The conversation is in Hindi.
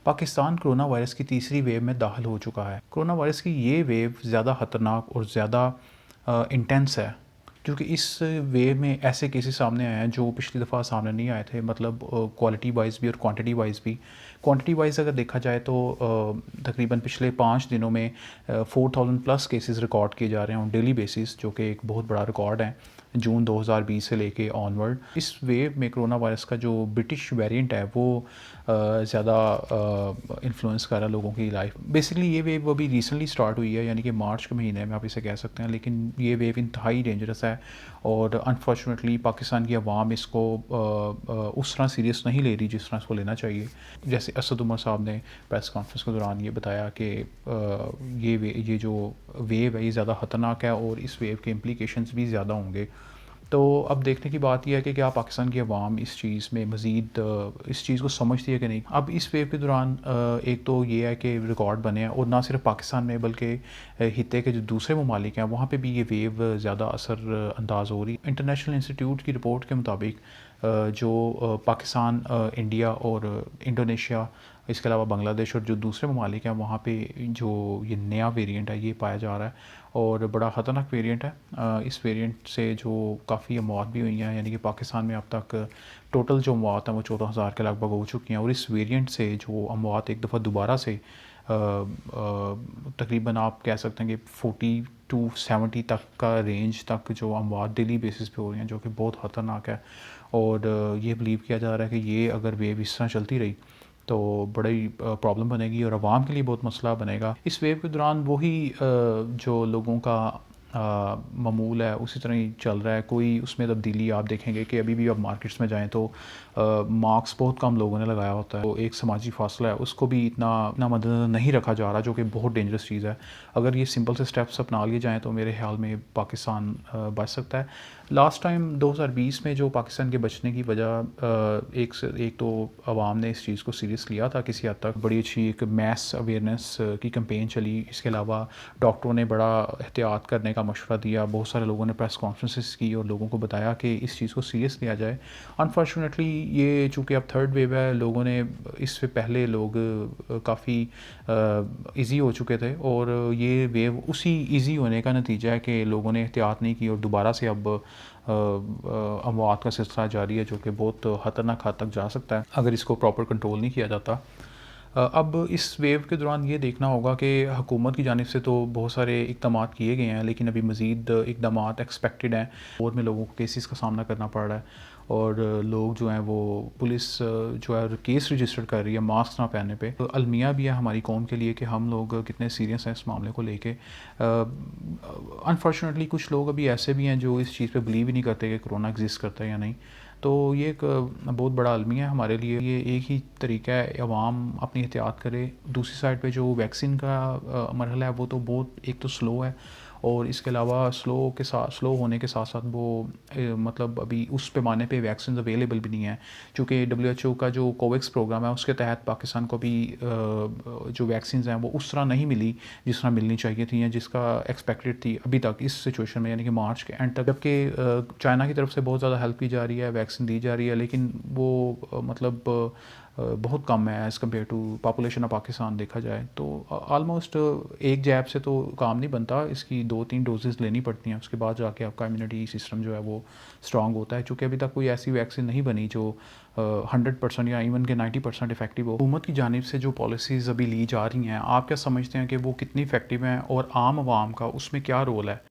पाकिस्तान कोरोना वायरस की तीसरी वेव में दाखिल हो चुका है। कोरोना वायरस की ये वेव ज़्यादा ख़तरनाक और ज़्यादा इंटेंस है, क्योंकि इस वेव में ऐसे केसेस सामने आए हैं जो पिछली दफ़ा सामने नहीं आए थे, मतलब क्वालिटी वाइज भी और क्वांटिटी वाइज भी। क्वांटिटी वाइज अगर देखा जाए तो तकरीबन पिछले 5 दिनों में 4000 प्लस केसेस रिकॉर्ड किए जा रहे हैं ऑन डेली बेसिस, जो कि एक बहुत बड़ा रिकॉर्ड है जून 2020 से लेके ऑनवर्ड। इस वेव में कोरोना वायरस का जो ब्रिटिश वेरिएंट है वो ज़्यादा इन्फ्लुएंस कर रहा है लोगों की लाइफ। बेसिकली ये वेव अभी रिसेंटली स्टार्ट हुई है, यानी कि मार्च के महीने में आप इसे कह सकते हैं, लेकिन ये वेव इंतहाई डेंजरस है और अनफॉर्चुनेटली पाकिस्तान की आवाम इसको उस तरह सीरियस नहीं ले रही जिस तरह इसको लेना चाहिए। जैसे असद उमर साहब ने प्रेस कॉन्फ्रेंस के दौरान ये बताया कि ये जो वेव है ये ज़्यादा ख़तरनाक है और इस वेव के इम्प्लीकेशंस भी ज़्यादा होंगे। तो अब देखने की बात यह है कि क्या पाकिस्तान की आवाम इस चीज़ में मज़ीद इस चीज़ को समझती है कि नहीं। अब इस वेव के दौरान एक तो ये है कि रिकॉर्ड बने हैं, और ना सिर्फ पाकिस्तान में बल्कि खित्ते के जो दूसरे ममालिक हैं वहाँ पे भी ये वेव ज़्यादा असर अंदाज हो रही है। इंटरनेशनल इंस्टीट्यूट की रिपोर्ट के मुताबिक जो पाकिस्तान, इंडिया और इंडोनेशिया, इसके अलावा बांग्लादेश और जो दूसरे ममालिक हैं वहाँ पे जो ये नया वेरिएंट है ये पाया जा रहा है और बड़ा ख़तरनाक वेरिएंट है। इस वेरिएंट से जो काफ़ी अमवात भी हुई हैं, यानी कि पाकिस्तान में अब तक टोटल जो अमवात हैं वो 14,000 के लगभग हो चुकी हैं, और इस वेरिएंट से जो अमवात एक दफ़ा दोबारा से तकरीबन आप कह सकते हैं कि 40 टू 70 तक का रेंज तक जो अमवात डेली बेसिस पे हो रही हैं, जो कि बहुत ख़तरनाक है। और ये बिलीव किया जा रहा है कि ये अगर वेव इस तरह चलती रही तो बड़ी प्रॉब्लम बनेगी और आवाम के लिए बहुत मसला बनेगा। इस वेव के दौरान वही जो लोगों का मामूल है उसी तरह ही चल रहा है, कोई उसमें तब्दीली आप देखेंगे कि अभी भी आप मार्केट्स में जाएँ तो मास्क बहुत कम लोगों ने लगाया होता है। तो एक समाजी फासला है उसको भी इतना मद्देनज़र नहीं रखा जा रहा, जो कि बहुत डेंजरस चीज़ है। अगर ये सिंपल से स्टेप्स अपना लिए जाएँ तो मेरे ख्याल में पाकिस्तान बच सकता है। लास्ट टाइम 2020 में जो पाकिस्तान के बचने की वजह एक तो आवाम ने इस चीज़ को सीरियस लिया था किसी हद तक, बड़ी अच्छी एक मैस अवेयरनेस की कैंपेन चली। इसके अलावा डॉक्टरों ने बड़ा एहतियात करने का मशवरा दिया, बहुत सारे लोगों ने प्रेस कॉन्फ्रेंसेस की और लोगों को बताया कि इस चीज़ को सीरियस लिया जाए। अनफॉर्चुनेटली ये चूँकि अब थर्ड वेव है, लोगों ने इससे पहले लोग काफ़ी ईज़ी हो चुके थे, और ये वेव उसी ईज़ी होने का नतीजा है कि लोगों ने एहतियात नहीं की और दोबारा से अब अमवात का सिलसिला जारी है, जो कि बहुत ख़तरनाक हद तक जा सकता है अगर इसको प्रॉपर कंट्रोल नहीं किया जाता। अब इस वेव के दौरान ये देखना होगा कि हुकूमत की जानिब से तो बहुत सारे इक़दाम किए गए हैं, लेकिन अभी मज़ीद इक़दाम एक्सपेक्टेड हैं, और में लोगों को केसेस का सामना करना पड़ रहा है। और लोग जो हैं वो पुलिस जो है केस रजिस्टर कर रही है मास्क ना पहनने पे। तो अलमिया भी है हमारी कौम के लिए कि हम लोग कितने सीरियस हैं इस मामले को लेके। अनफॉर्चुनेटली कुछ लोग अभी ऐसे भी हैं जो इस चीज़ पे बिलीव ही नहीं करते कि कोरोना एग्जिस्ट करता है या नहीं। तो ये एक बहुत बड़ा अलमिया है हमारे लिए। ये एक ही तरीका है, अवाम अपनी एहतियात करे। दूसरी साइड पे जो वैक्सीन का मरहला है वो तो बहुत एक तो स्लो है, और इसके अलावा स्लो होने के साथ साथ वो मतलब अभी उस पैमाने पे वैक्सीन अवेलेबल भी नहीं है, क्योंकि WHO का जो कोवैक्स प्रोग्राम है उसके तहत पाकिस्तान को भी जो वैक्सीन हैं वो उस तरह नहीं मिली जिस तरह मिलनी चाहिए थी या जिसका एक्सपेक्टेड थी अभी तक इस सिचुएशन में, यानी कि मार्च के एंड तक। जबकि चाइना की तरफ से बहुत ज़्यादा हेल्प की जा रही है, वैक्सीन दी जा रही है, लेकिन वो मतलब बहुत कम है as compare to population of Pakistan देखा जाए। तो ऑलमोस्ट एक जैब से तो काम नहीं बनता, इसकी 2-3 डोजेज़ लेनी पड़ती हैं, उसके बाद जाके आपका इम्यूनिटी सिस्टम जो है वो स्ट्रॉन्ग होता है। चूँकि अभी तक कोई ऐसी वैक्सीन नहीं बनी जो 100% या इवन के 90% इफेक्टिव हो। हुकूमत की जानिब से जो पॉलिसीज़ अभी ली जा रही हैं, आप क्या समझते हैं कि वो कितनी इफेक्टिव हैं और आम आवाम का उसमें क्या रोल है?